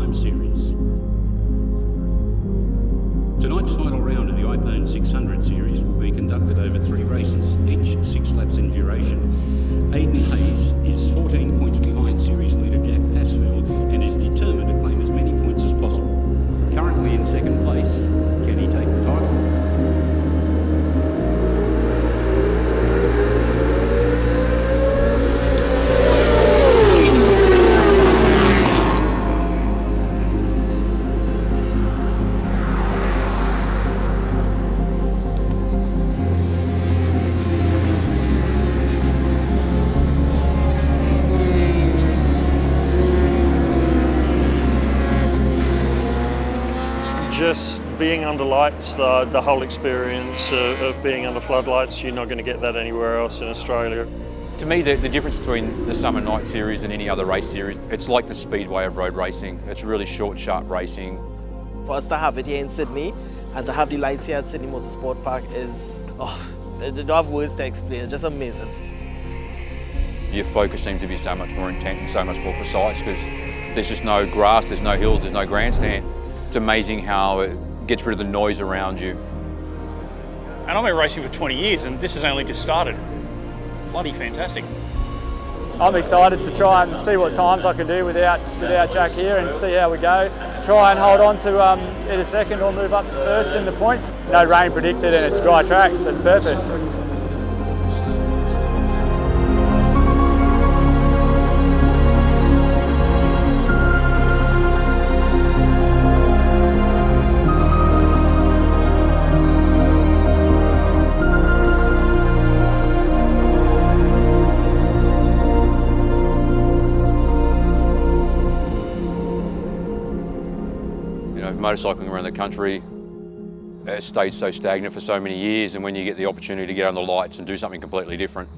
Time Series. Tonight's final round of the iPhone 600 series will be conducted over 3 races, each 6 laps in duration. Aidan Hayes is 14 points behind series leader Jack Passfield and is determined to claim as many points as possible. Currently in second place, can he take the title? Just being under lights, the whole experience of being under floodlights, you're not going to get that anywhere else in Australia. To me, the difference between the Summer Night Series and any other race series, it's like the speedway of road racing. It's really short, sharp racing. For us to have it here in Sydney and to have the lights here at Sydney Motorsport Park is, I don't have words to explain, it's just amazing. Your focus seems to be so much more intent and so much more precise because there's just no grass, there's no hills, there's no grandstand. It's amazing how it gets rid of the noise around you. And I've been racing for 20 years and this has only just started. Bloody fantastic. I'm excited to try and see what times I can do without Jack here and see how we go. Try and hold on to either second or move up to first in the points. No rain predicted and it's dry track, so it's perfect. Motorcycling around the country has stayed so stagnant for so many years, and when you get the opportunity to get on the lights and do something completely different,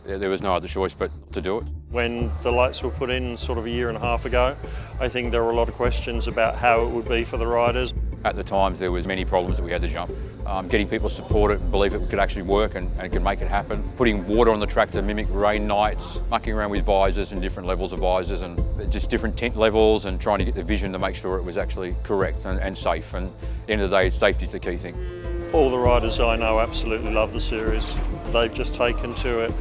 there was no other choice but to do it. When the lights were put in sort of a year and a half ago, I think there were a lot of questions about how it would be for the riders. At the times there was many problems that we had to jump. Getting people to support it, believe it could actually work and could make it happen. Putting water on the track to mimic rain nights, mucking around with visors and different levels of visors and just different tint levels and trying to get the vision to make sure it was actually correct and safe. And at the end of the day, safety is the key thing. All the riders I know absolutely love the series. They've just taken to it.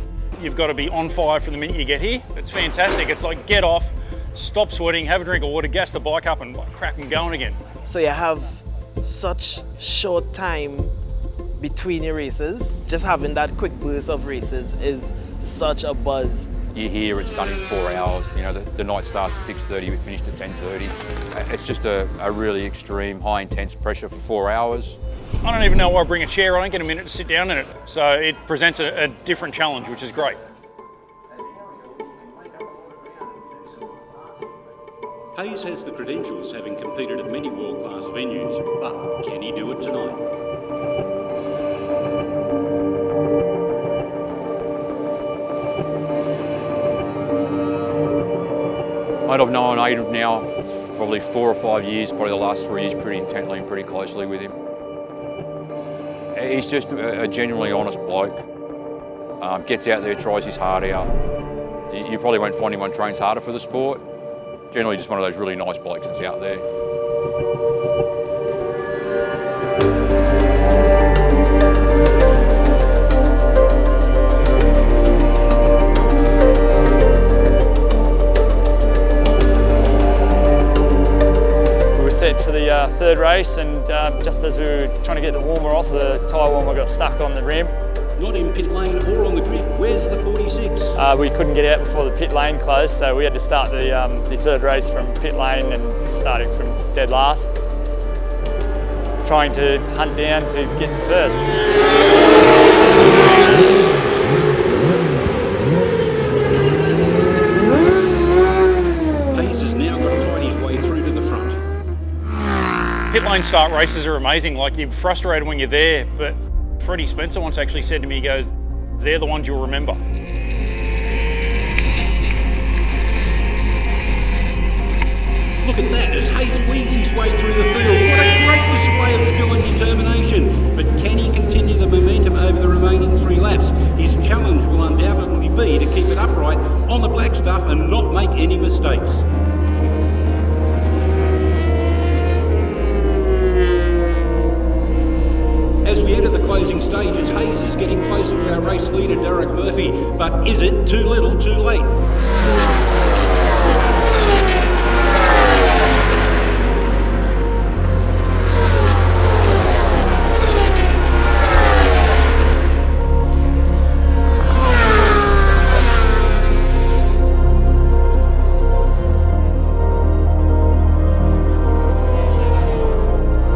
You've got to be on fire from the minute you get here. It's fantastic. It's like get off, stop sweating, have a drink of water, gas the bike up and crack and going again. So you have such short time between your races. Just having that quick burst of races is such a buzz. You're here, it's done in 4 hours. You know, the night starts at 6:30, we finished at 10:30. It's just a really extreme, high intense pressure for 4 hours. I don't even know why I bring a chair. I don't get a minute to sit down in it. So it presents a different challenge, which is great. Hayes has the credentials, having competed at many world-class venues, but can he do it tonight? I've known Aidan now probably 4 or 5 years, probably the last 3 years pretty intently and pretty closely with him. He's just a genuinely honest bloke. Gets out there, tries his heart out. You probably won't find anyone trains harder for the sport. Generally just one of those really nice blokes that's out there. We were set for the third race and just as we were trying to get the warmer off, the tyre warmer got stuck on the rim. Not in pit lane or on the grid. Where's the 46? We couldn't get out before the pit lane closed, so we had to start the third race from pit lane and starting from dead last. Trying to hunt down to get to first. Hayes has now got to fight his way through to the front. Pit lane start races are amazing. Like, you're frustrated when you're there, but Freddie Spencer once actually said to me, he goes, they're the ones you'll remember. Look at that as Hayes weaves his way through the field. What a great display of skill and determination. But can he continue the momentum over the remaining 3 laps? His challenge will undoubtedly be to keep it upright on the black stuff and not make any mistakes. As we enter the closing stages, Hayes is getting closer to our race leader, Derek Murphy, but is it too little too late?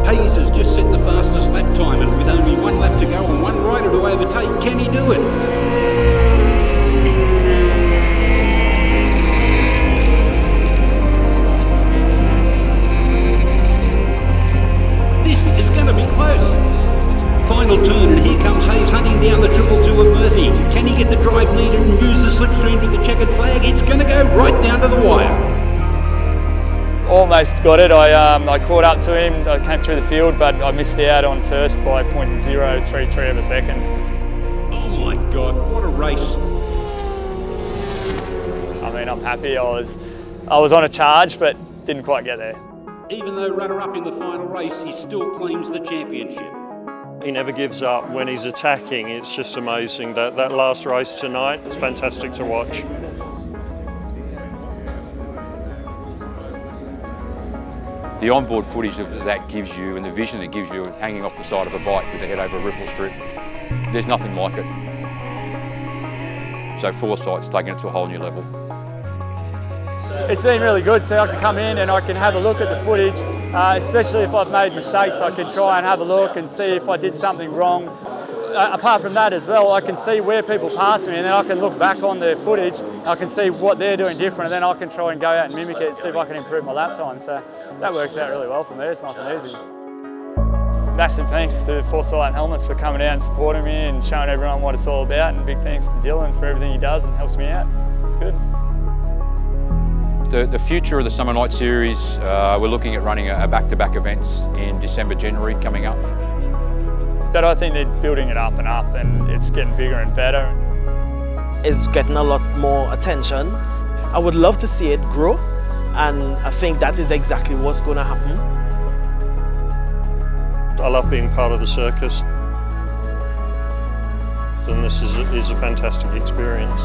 Hayes has just set the fastest lap time, and with only one lap to go and one rider to overtake, can he do it? This is going to be close. Final turn, and here comes Hayes hunting down the 222 of Murphy. Can he get the drive needed and use the slipstream to the checkered flag? It's going to go right down to the wire. Almost got it. I caught up to him. I came through the field, but I missed out on first by 0.033 of a second. Oh my God, what a race. I mean, I'm happy. I was on a charge, but didn't quite get there. Even though runner-up in the final race, he still claims the championship. He never gives up when he's attacking. It's just amazing. That last race tonight, it's fantastic to watch. The onboard footage that gives you and the vision it gives you hanging off the side of a bike with the head over a ripple strip, there's nothing like it. So Forcite's taken it to a whole new level. It's been really good, so I can come in and I can have a look at the footage, especially if I've made mistakes. I can try and have a look and see if I did something wrong. Apart from that as well, I can see where people pass me, and then I can look back on the footage, I can see what they're doing different, and then I can try and go out and mimic it and see if I can improve my lap time. So that works out really well for me. It's nice and easy. Massive thanks to Forcite Helmets for coming out and supporting me and showing everyone what it's all about, and big thanks to Dylan for everything he does and helps me out. It's good. The future of the Summer Night Series, we're looking at running a back-to-back events in December, January coming up. But I think they're building it up, and it's getting bigger and better. It's getting a lot more attention. I would love to see it grow, and I think that is exactly what's going to happen. I love being part of the circus, and this is a fantastic experience.